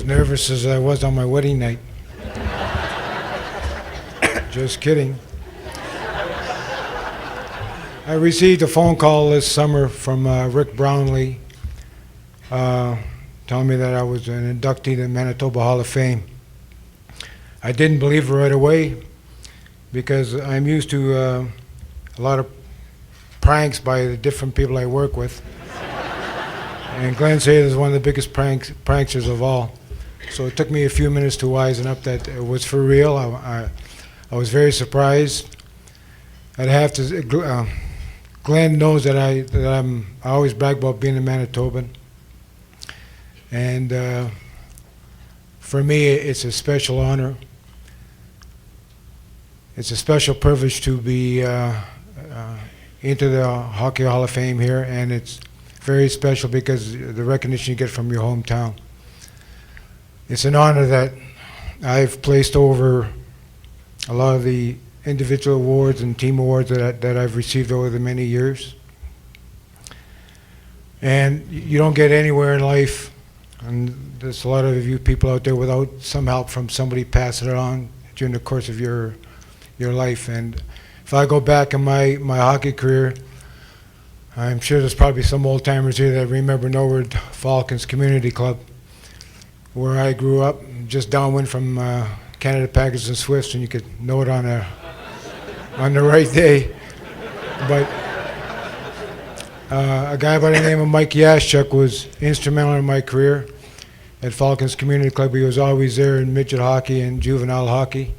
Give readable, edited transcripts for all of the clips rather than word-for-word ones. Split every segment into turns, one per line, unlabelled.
as nervous as I was on my wedding night. Just kidding. I received a phone call this summer from Rick Brownlee telling me that I was an inductee to the Manitoba Hall of Fame. I didn't believe it right away because I'm used to a lot of pranks by the different people I work with. And Glenn Saylor is one of the biggest pranksters of all. So it took me a few minutes to wisen up that it was for real. I was very surprised. I'd have to. Glenn knows that I always brag about being a Manitoban, and for me, it's a special honor. It's a special privilege to be into the Hockey Hall of Fame here, and it's very special because the recognition you get from your hometown. It's an honor that I've placed over a lot of the individual awards and team awards that I've received over the many years. And you don't get anywhere in life, and there's a lot of you people out there without some help from somebody passing it on during the course of your life. And if I go back in my hockey career, I'm sure there's probably some old timers here that remember Norwood Falcons Community Club, where I grew up, just downwind from Canada Packers and Swifts, and you could know it on the right day. But a guy by the name of Mike Yashchuk was instrumental in my career at Falcons Community Club. He was always there in midget hockey and juvenile hockey.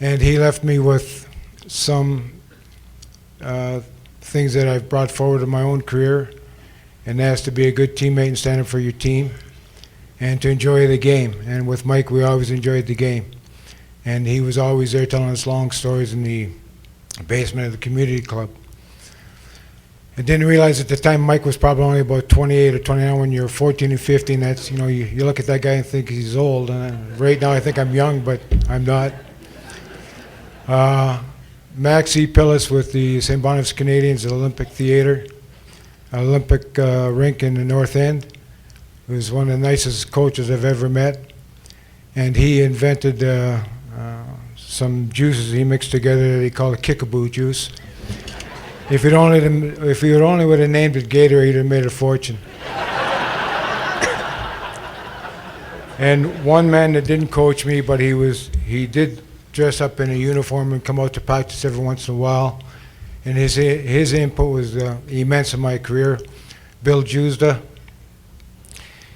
And he left me with some things that I've brought forward in my own career, and that's to be a good teammate and stand up for your team and to enjoy the game. And with Mike, we always enjoyed the game. And he was always there telling us long stories in the basement of the community club. I didn't realize at the time Mike was probably only about 28 or 29. When you're 14 and 15, that's, you look at that guy and think he's old. And right now I think I'm young, but I'm not. Max E. Pillis with the St. Boniface Canadians at Olympic Theatre, Olympic rink in the North End. He was one of the nicest coaches I've ever met. And he invented some juices he mixed together that he called a kickaboo juice. If you'd only would have named it Gator, he'd have made a fortune. And one man that didn't coach me, but he did dress up in a uniform and come out to practice every once in a while. And his input was immense in my career. Bill Jusda.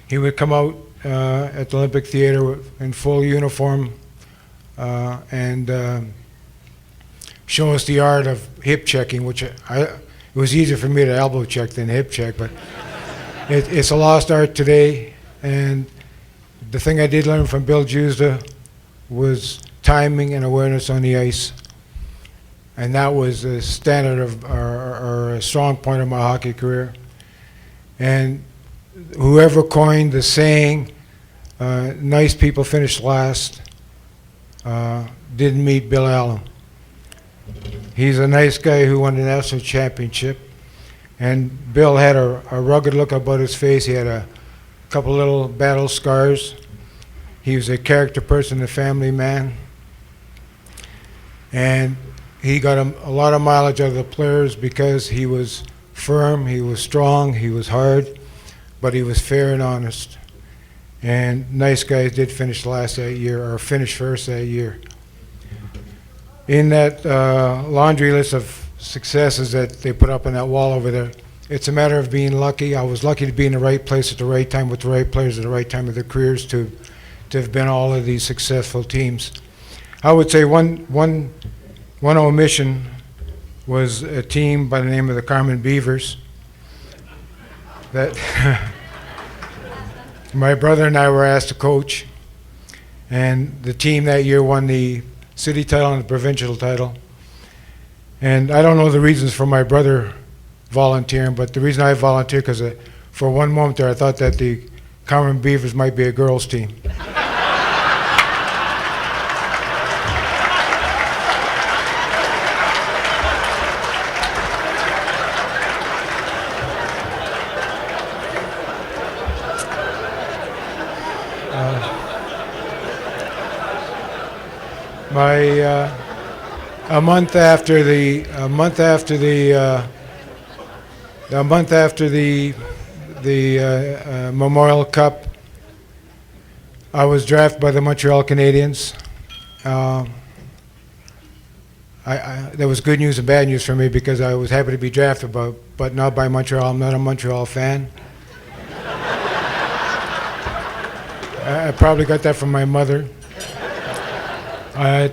He would come out at the Olympic Theatre in full uniform and show us the art of hip checking, which it was easier for me to elbow check than hip check, but it's a lost art today. And the thing I did learn from Bill Jusda was timing and awareness on the ice. And that was a standard of, or a strong point of my hockey career. And whoever coined the saying, nice people finish last, didn't meet Bill Allen. He's a nice guy who won the national championship. And Bill had a rugged look about his face. He had a couple little battle scars. He was a character person, a family man. And he got a lot of mileage out of the players because he was firm, he was strong, he was hard, but he was fair and honest. And nice guys did finish last that year, or finish first that year. In that laundry list of successes that they put up on that wall over there, it's a matter of being lucky. I was lucky to be in the right place at the right time with the right players at the right time of their careers to have been all of these successful teams. I would say one omission was a team by the name of the Carmen Beavers that my brother and I were asked to coach, and the team that year won the city title and the provincial title. And I don't know the reasons for my brother volunteering, but the reason I volunteered because for one moment there I thought that the Carmen Beavers might be a girls' team. My a month after the Memorial Cup, I was drafted by the Montreal Canadiens. There was good news and bad news for me because I was happy to be drafted, but not by Montreal. I'm not a Montreal fan. I probably got that from my mother. I'm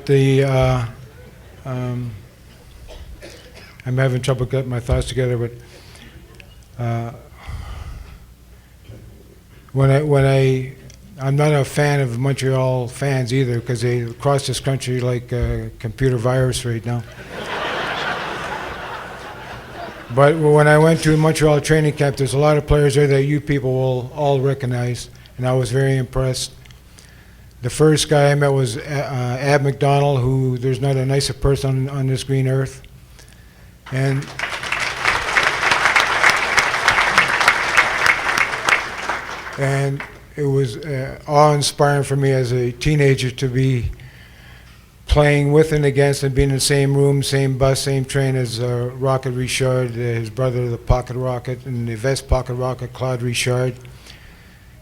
having trouble getting my thoughts together, but I'm not a fan of Montreal fans either because they cross this country like a computer virus right now. But when I went to Montreal training camp, there's a lot of players there that you people will all recognize, and I was very impressed. The first guy I met was Ab McDonald, who there's not a nicer person on this green earth. And it was awe-inspiring for me as a teenager to be playing with and against and being in the same room, same bus, same train as Rocket Richard, his brother, the Pocket Rocket, and the Vest Pocket Rocket, Claude Richard.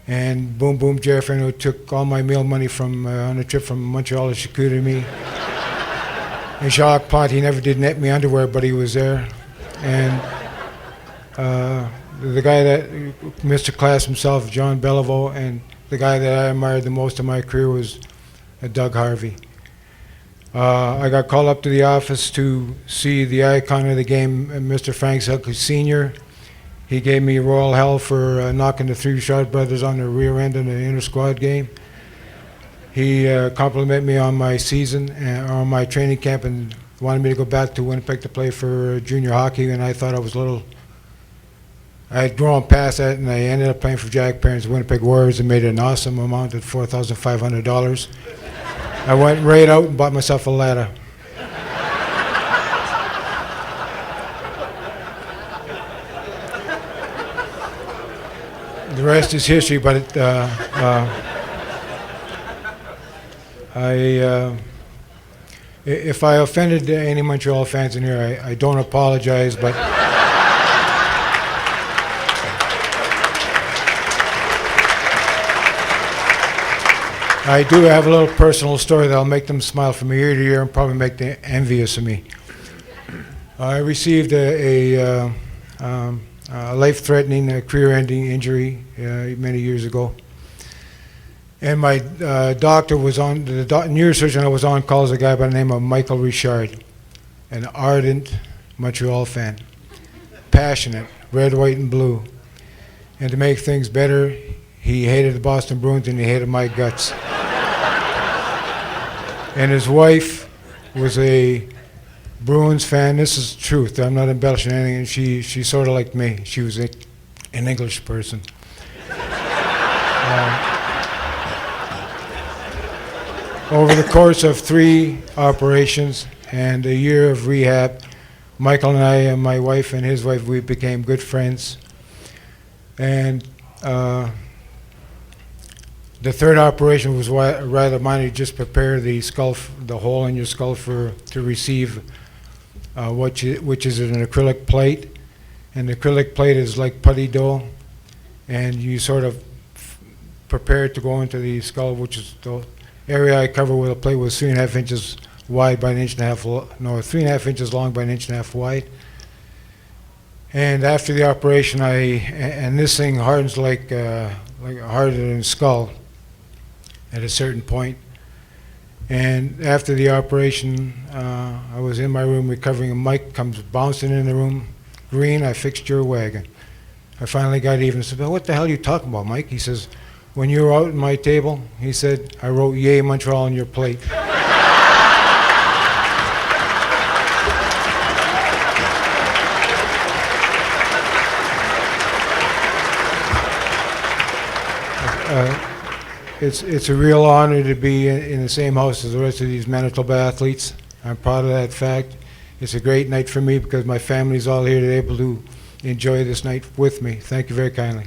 And Boom Boom Jeffrey, who took all my meal money from on a trip from Montreal to Chicoutimi. And Jacques Plante, he never did net me underwear, but he was there. And the guy that, Mr. Class himself, John Beliveau, and the guy that I admired the most in my career was Doug Harvey. I got called up to the office to see the icon of the game, Mr. Frank Selke Sr. He gave me royal hell for knocking the three Richard brothers on the rear end in the inter-squad game. He complimented me on my season, on my training camp, and wanted me to go back to Winnipeg to play for junior hockey, and I thought I was I had grown past that, and I ended up playing for Jack Perrin's Winnipeg Warriors and made an awesome amount at $4,500. I went right out and bought myself a ladder. The rest is history, but if I offended any Montreal fans in here, I don't apologize, but I do have a little personal story that'll make them smile from year to year and probably make them envious of me. I received a life-threatening, career-ending injury many years ago. And my doctor was on, the neurosurgeon I was on calls a guy by the name of Michael Richard, an ardent Montreal fan, passionate, red, white, and blue. And to make things better, he hated the Boston Bruins and he hated my guts. And his wife was a Bruins fan. This is the truth. I'm not embellishing anything. And she sort of liked me. She was an English person. Over the course of 3 operations and a year of rehab, Michael and I and my wife and his wife, we became good friends. And the third operation was rather minor, just prepare the skull, the hole in your skull to receive which is an acrylic plate. And the acrylic plate is like putty dough, and you sort of prepare it to go into the skull, which is the area I cover with a plate was 3.5 inches wide by an inch and a half, no, 3.5 inches long by an inch and a half wide. And after the operation, and this thing hardens like harder than a skull at a certain point. And after the operation, I was in my room recovering, and Mike comes bouncing in the room. Green, I fixed your wagon. I finally got even. I said, well, what the hell are you talking about, Mike? He says, when you were out at my table, he said, I wrote Yay Montreal on your plate. It's a real honor to be in the same house as the rest of these Manitoba athletes. I'm proud of that fact. It's a great night for me because my family's all here to be able to enjoy this night with me. Thank you very kindly.